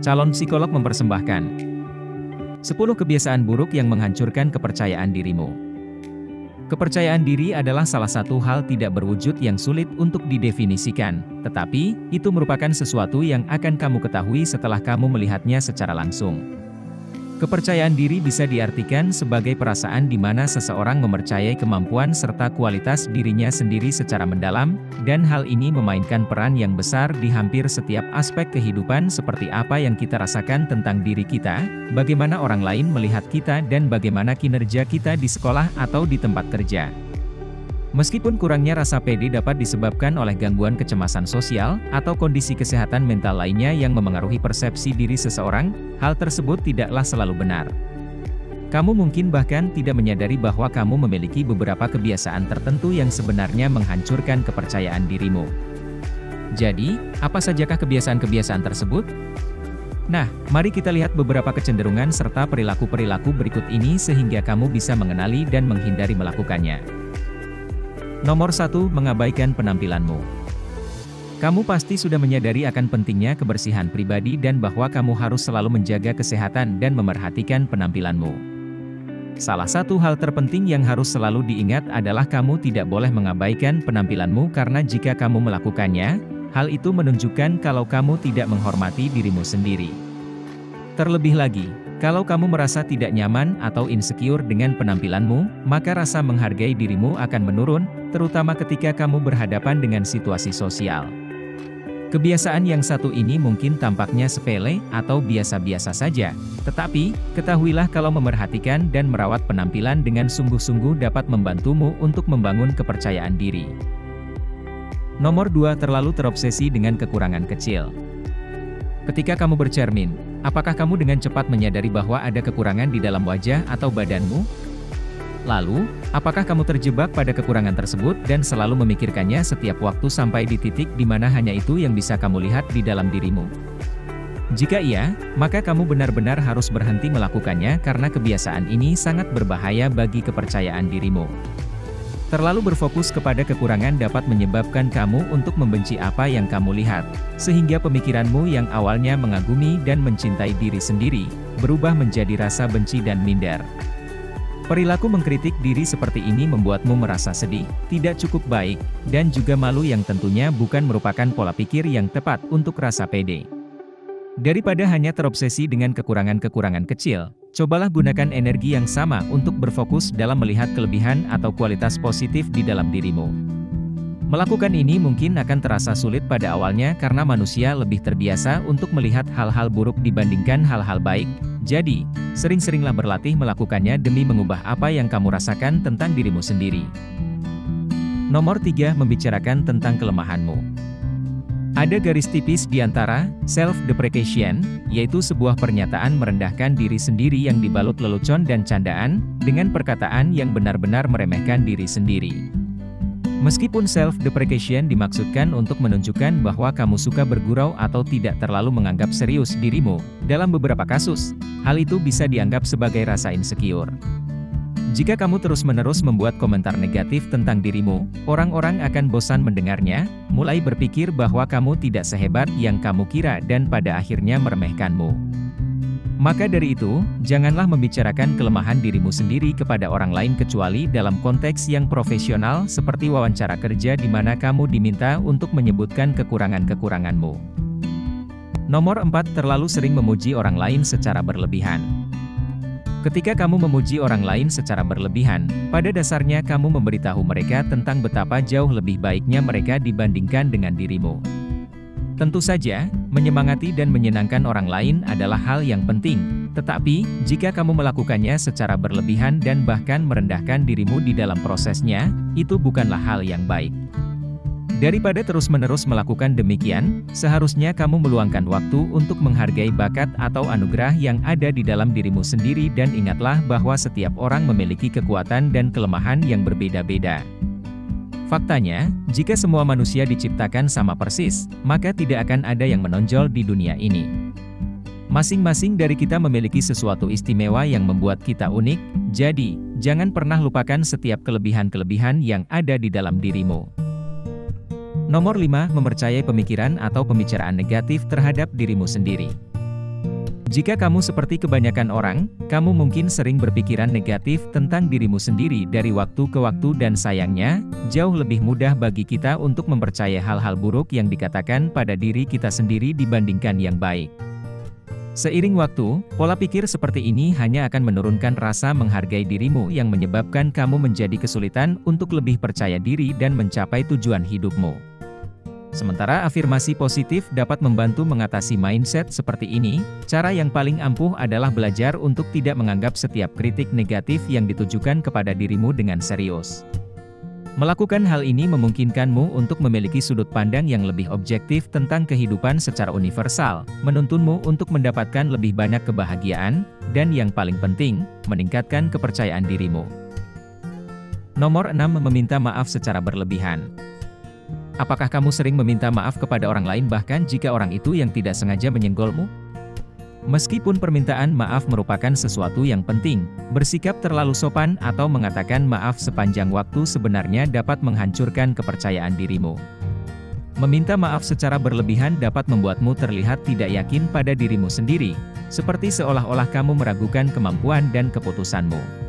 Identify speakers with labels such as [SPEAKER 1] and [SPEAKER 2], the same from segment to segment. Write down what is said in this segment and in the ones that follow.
[SPEAKER 1] Calon psikolog mempersembahkan 10 kebiasaan buruk yang menghancurkan kepercayaan dirimu. Kepercayaan diri adalah salah satu hal tidak berwujud yang sulit untuk didefinisikan, tetapi itu merupakan sesuatu yang akan kamu ketahui setelah kamu melihatnya secara langsung. Kepercayaan diri bisa diartikan sebagai perasaan di mana seseorang mempercayai kemampuan serta kualitas dirinya sendiri secara mendalam, dan hal ini memainkan peran yang besar di hampir setiap aspek kehidupan seperti apa yang kita rasakan tentang diri kita, bagaimana orang lain melihat kita dan bagaimana kinerja kita di sekolah atau di tempat kerja. Meskipun kurangnya rasa pede dapat disebabkan oleh gangguan kecemasan sosial, atau kondisi kesehatan mental lainnya yang memengaruhi persepsi diri seseorang, hal tersebut tidaklah selalu benar. Kamu mungkin bahkan tidak menyadari bahwa kamu memiliki beberapa kebiasaan tertentu yang sebenarnya menghancurkan kepercayaan dirimu. Jadi, apa sajakah kebiasaan-kebiasaan tersebut? Nah, mari kita lihat beberapa kecenderungan serta perilaku-perilaku berikut ini sehingga kamu bisa mengenali dan menghindari melakukannya. Nomor 1. Mengabaikan penampilanmu. Kamu pasti sudah menyadari akan pentingnya kebersihan pribadi dan bahwa kamu harus selalu menjaga kesehatan dan memerhatikan penampilanmu. Salah satu hal terpenting yang harus selalu diingat adalah kamu tidak boleh mengabaikan penampilanmu karena jika kamu melakukannya, hal itu menunjukkan kalau kamu tidak menghormati dirimu sendiri. Terlebih lagi, kalau kamu merasa tidak nyaman atau insecure dengan penampilanmu, maka rasa menghargai dirimu akan menurun, terutama ketika kamu berhadapan dengan situasi sosial. Kebiasaan yang satu ini mungkin tampaknya sepele atau biasa-biasa saja, tetapi, ketahuilah kalau memerhatikan dan merawat penampilan dengan sungguh-sungguh dapat membantumu untuk membangun kepercayaan diri. Nomor 2. Terlalu terobsesi dengan kekurangan kecil. Ketika kamu bercermin, apakah kamu dengan cepat menyadari bahwa ada kekurangan di dalam wajah atau badanmu? Lalu, apakah kamu terjebak pada kekurangan tersebut dan selalu memikirkannya setiap waktu sampai di titik di mana hanya itu yang bisa kamu lihat di dalam dirimu? Jika iya, maka kamu benar-benar harus berhenti melakukannya karena kebiasaan ini sangat berbahaya bagi kepercayaan dirimu. Terlalu berfokus kepada kekurangan dapat menyebabkan kamu untuk membenci apa yang kamu lihat, sehingga pemikiranmu yang awalnya mengagumi dan mencintai diri sendiri, berubah menjadi rasa benci dan minder. Perilaku mengkritik diri seperti ini membuatmu merasa sedih, tidak cukup baik, dan juga malu yang tentunya bukan merupakan pola pikir yang tepat untuk rasa pede. Daripada hanya terobsesi dengan kekurangan-kekurangan kecil, cobalah gunakan energi yang sama untuk berfokus dalam melihat kelebihan atau kualitas positif di dalam dirimu. Melakukan ini mungkin akan terasa sulit pada awalnya karena manusia lebih terbiasa untuk melihat hal-hal buruk dibandingkan hal-hal baik. Jadi, sering-seringlah berlatih melakukannya demi mengubah apa yang kamu rasakan tentang dirimu sendiri. Nomor 3. Membicarakan tentang kelemahanmu. Ada garis tipis di antara self-deprecation, yaitu sebuah pernyataan merendahkan diri sendiri yang dibalut lelucon dan candaan, dengan perkataan yang benar-benar meremehkan diri sendiri. Meskipun self-deprecation dimaksudkan untuk menunjukkan bahwa kamu suka bergurau atau tidak terlalu menganggap serius dirimu, dalam beberapa kasus, hal itu bisa dianggap sebagai rasa insecure. Jika kamu terus-menerus membuat komentar negatif tentang dirimu, orang-orang akan bosan mendengarnya, mulai berpikir bahwa kamu tidak sehebat yang kamu kira dan pada akhirnya meremehkanmu. Maka dari itu, janganlah membicarakan kelemahan dirimu sendiri kepada orang lain kecuali dalam konteks yang profesional seperti wawancara kerja di mana kamu diminta untuk menyebutkan kekurangan-kekuranganmu. Nomor 4. Terlalu sering memuji orang lain secara berlebihan. Ketika kamu memuji orang lain secara berlebihan, pada dasarnya kamu memberitahu mereka tentang betapa jauh lebih baiknya mereka dibandingkan dengan dirimu. Tentu saja, menyemangati dan menyenangkan orang lain adalah hal yang penting, tetapi, jika kamu melakukannya secara berlebihan dan bahkan merendahkan dirimu di dalam prosesnya, itu bukanlah hal yang baik. Daripada terus-menerus melakukan demikian, seharusnya kamu meluangkan waktu untuk menghargai bakat atau anugerah yang ada di dalam dirimu sendiri dan ingatlah bahwa setiap orang memiliki kekuatan dan kelemahan yang berbeda-beda. Faktanya, jika semua manusia diciptakan sama persis, maka tidak akan ada yang menonjol di dunia ini. Masing-masing dari kita memiliki sesuatu istimewa yang membuat kita unik, jadi, jangan pernah lupakan setiap kelebihan-kelebihan yang ada di dalam dirimu. Nomor 5. Mempercayai pemikiran atau pembicaraan negatif terhadap dirimu sendiri. Jika kamu seperti kebanyakan orang, kamu mungkin sering berpikiran negatif tentang dirimu sendiri dari waktu ke waktu dan sayangnya, jauh lebih mudah bagi kita untuk mempercayai hal-hal buruk yang dikatakan pada diri kita sendiri dibandingkan yang baik. Seiring waktu, pola pikir seperti ini hanya akan menurunkan rasa menghargai dirimu yang menyebabkan kamu menjadi kesulitan untuk lebih percaya diri dan mencapai tujuan hidupmu. Sementara afirmasi positif dapat membantu mengatasi mindset seperti ini, cara yang paling ampuh adalah belajar untuk tidak menganggap setiap kritik negatif yang ditujukan kepada dirimu dengan serius. Melakukan hal ini memungkinkanmu untuk memiliki sudut pandang yang lebih objektif tentang kehidupan secara universal, menuntunmu untuk mendapatkan lebih banyak kebahagiaan, dan yang paling penting, meningkatkan kepercayaan dirimu. Nomor 6. Meminta maaf secara berlebihan. Apakah kamu sering meminta maaf kepada orang lain bahkan jika orang itu yang tidak sengaja menyenggolmu? Meskipun permintaan maaf merupakan sesuatu yang penting, bersikap terlalu sopan atau mengatakan maaf sepanjang waktu sebenarnya dapat menghancurkan kepercayaan dirimu. Meminta maaf secara berlebihan dapat membuatmu terlihat tidak yakin pada dirimu sendiri, seperti seolah-olah kamu meragukan kemampuan dan keputusanmu.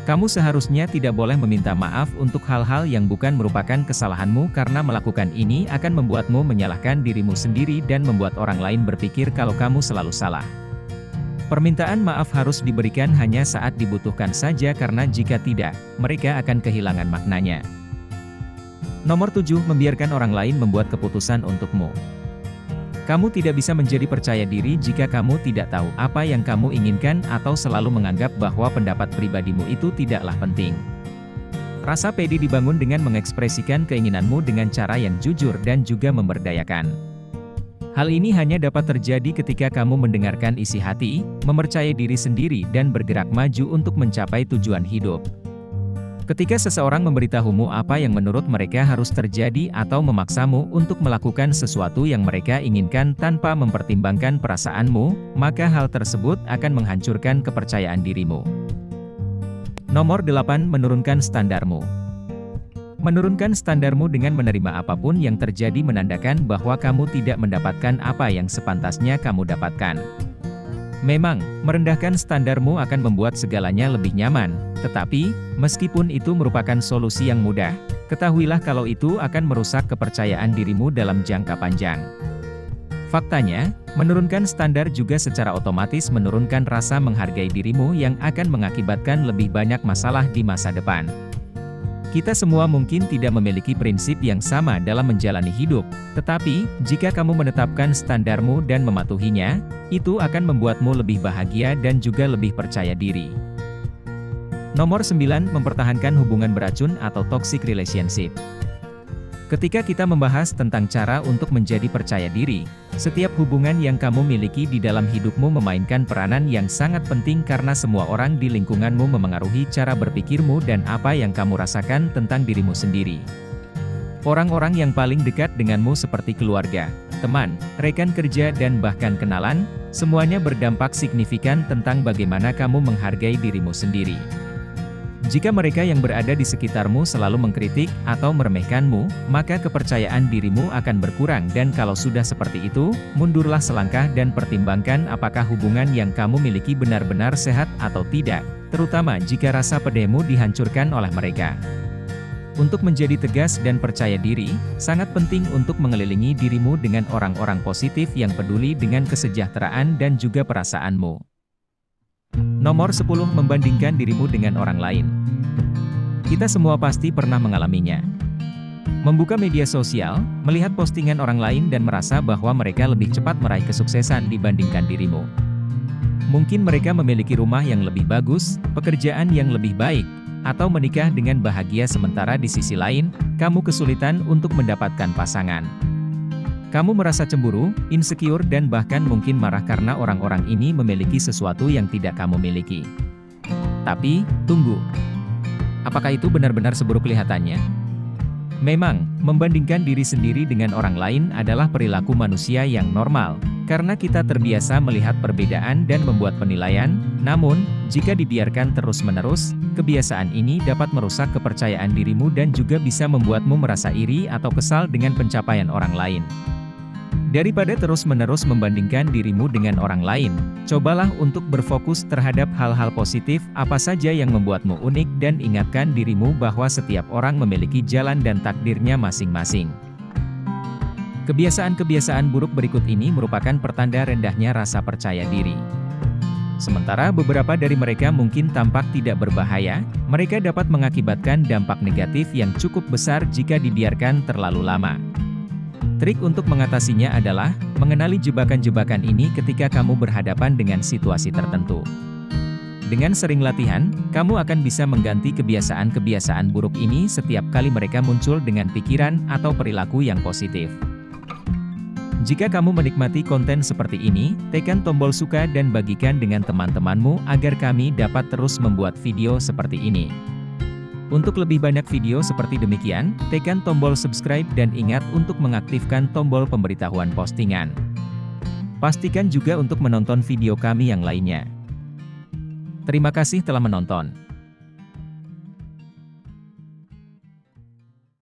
[SPEAKER 1] Kamu seharusnya tidak boleh meminta maaf untuk hal-hal yang bukan merupakan kesalahanmu karena melakukan ini akan membuatmu menyalahkan dirimu sendiri dan membuat orang lain berpikir kalau kamu selalu salah. Permintaan maaf harus diberikan hanya saat dibutuhkan saja karena jika tidak, mereka akan kehilangan maknanya. Nomor 7. Membiarkan orang lain membuat keputusan untukmu. Kamu tidak bisa menjadi percaya diri jika kamu tidak tahu apa yang kamu inginkan atau selalu menganggap bahwa pendapat pribadimu itu tidaklah penting. Rasa pede dibangun dengan mengekspresikan keinginanmu dengan cara yang jujur dan juga memberdayakan. Hal ini hanya dapat terjadi ketika kamu mendengarkan isi hati, mempercayai diri sendiri dan bergerak maju untuk mencapai tujuan hidup. Ketika seseorang memberitahumu apa yang menurut mereka harus terjadi atau memaksamu untuk melakukan sesuatu yang mereka inginkan tanpa mempertimbangkan perasaanmu, maka hal tersebut akan menghancurkan kepercayaan dirimu. Nomor 8. Menurunkan standarmu. Menurunkan standarmu dengan menerima apapun yang terjadi menandakan bahwa kamu tidak mendapatkan apa yang sepantasnya kamu dapatkan. Memang, merendahkan standarmu akan membuat segalanya lebih nyaman, tetapi, meskipun itu merupakan solusi yang mudah, ketahuilah kalau itu akan merusak kepercayaan dirimu dalam jangka panjang. Faktanya, menurunkan standar juga secara otomatis menurunkan rasa menghargai dirimu yang akan mengakibatkan lebih banyak masalah di masa depan. Kita semua mungkin tidak memiliki prinsip yang sama dalam menjalani hidup, tetapi, jika kamu menetapkan standarmu dan mematuhinya, itu akan membuatmu lebih bahagia dan juga lebih percaya diri. Nomor 9. Mempertahankan hubungan beracun atau toxic relationship. Ketika kita membahas tentang cara untuk menjadi percaya diri, setiap hubungan yang kamu miliki di dalam hidupmu memainkan peranan yang sangat penting karena semua orang di lingkunganmu memengaruhi cara berpikirmu dan apa yang kamu rasakan tentang dirimu sendiri. Orang-orang yang paling dekat denganmu seperti keluarga, teman, rekan kerja dan bahkan kenalan, semuanya berdampak signifikan tentang bagaimana kamu menghargai dirimu sendiri. Jika mereka yang berada di sekitarmu selalu mengkritik atau meremehkanmu, maka kepercayaan dirimu akan berkurang dan kalau sudah seperti itu, mundurlah selangkah dan pertimbangkan apakah hubungan yang kamu miliki benar-benar sehat atau tidak, terutama jika rasa pedemu dihancurkan oleh mereka. Untuk menjadi tegas dan percaya diri, sangat penting untuk mengelilingi dirimu dengan orang-orang positif yang peduli dengan kesejahteraan dan juga perasaanmu. Nomor 10. Membandingkan dirimu dengan orang lain. Kita semua pasti pernah mengalaminya. Membuka media sosial, melihat postingan orang lain dan merasa bahwa mereka lebih cepat meraih kesuksesan dibandingkan dirimu. Mungkin mereka memiliki rumah yang lebih bagus, pekerjaan yang lebih baik, atau menikah dengan bahagia sementara di sisi lain, kamu kesulitan untuk mendapatkan pasangan. Kamu merasa cemburu, insecure dan bahkan mungkin marah karena orang-orang ini memiliki sesuatu yang tidak kamu miliki. Tapi, tunggu. Apakah itu benar-benar seburuk kelihatannya? Memang, membandingkan diri sendiri dengan orang lain adalah perilaku manusia yang normal, karena kita terbiasa melihat perbedaan dan membuat penilaian, namun, jika dibiarkan terus-menerus, kebiasaan ini dapat merusak kepercayaan dirimu dan juga bisa membuatmu merasa iri atau kesal dengan pencapaian orang lain. Daripada terus-menerus membandingkan dirimu dengan orang lain, cobalah untuk berfokus terhadap hal-hal positif apa saja yang membuatmu unik dan ingatkan dirimu bahwa setiap orang memiliki jalan dan takdirnya masing-masing. Kebiasaan-kebiasaan buruk berikut ini merupakan pertanda rendahnya rasa percaya diri. Sementara beberapa dari mereka mungkin tampak tidak berbahaya, mereka dapat mengakibatkan dampak negatif yang cukup besar jika dibiarkan terlalu lama. Trik untuk mengatasinya adalah, mengenali jebakan-jebakan ini ketika kamu berhadapan dengan situasi tertentu. Dengan sering latihan, kamu akan bisa mengganti kebiasaan-kebiasaan buruk ini setiap kali mereka muncul dengan pikiran atau perilaku yang positif. Jika kamu menikmati konten seperti ini, tekan tombol suka dan bagikan dengan teman-temanmu agar kami dapat terus membuat video seperti ini. Untuk lebih banyak video seperti demikian, tekan tombol subscribe dan ingat untuk mengaktifkan tombol pemberitahuan postingan. Pastikan juga untuk menonton video kami yang lainnya. Terima kasih telah menonton.